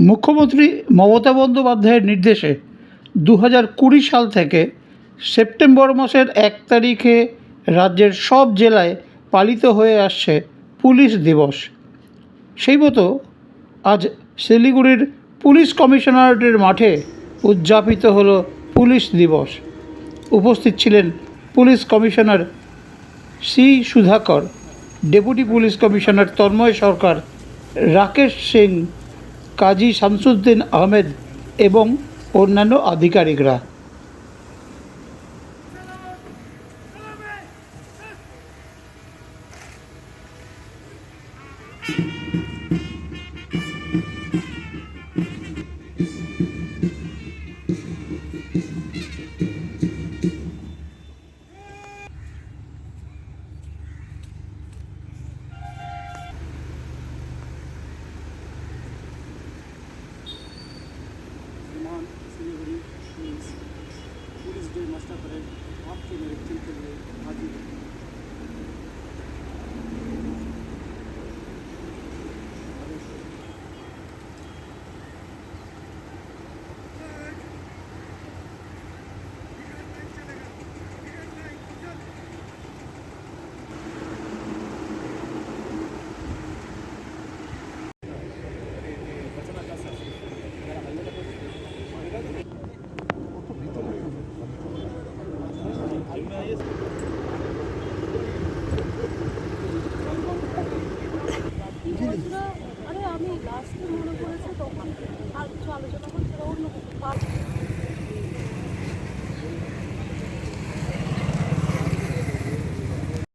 মুখ্যমন্ত্রী মমতা বন্দ্যোপাধ্যায়ের নির্দেশে 2020 সাল থেকে সেপ্টেম্বর মাসের 1 তারিখে রাজ্যের সব জেলায় পালিত হয়ে আসছে পুলিশ দিবস। সেই মতো আজ শিলিগুড়ির পুলিশ কমিশনারেটের মাঠে উদযাপিত হলো পুলিশ দিবস। উপস্থিত ছিলেন police commissioner C Sudhakar, deputy police commissioner Tanmay Sarkar, Rakesh Singh, Kazi Shamsuddin Ahmed এবং অন্যান্য আধিকারিকরা। Siliguri police day master parade आपके निरीक्षण के लिए हाजिर है। আরে আমি লাস্টে মনে পড়েছে তখন আর কিছু আলোচনা করছিলাম অন্য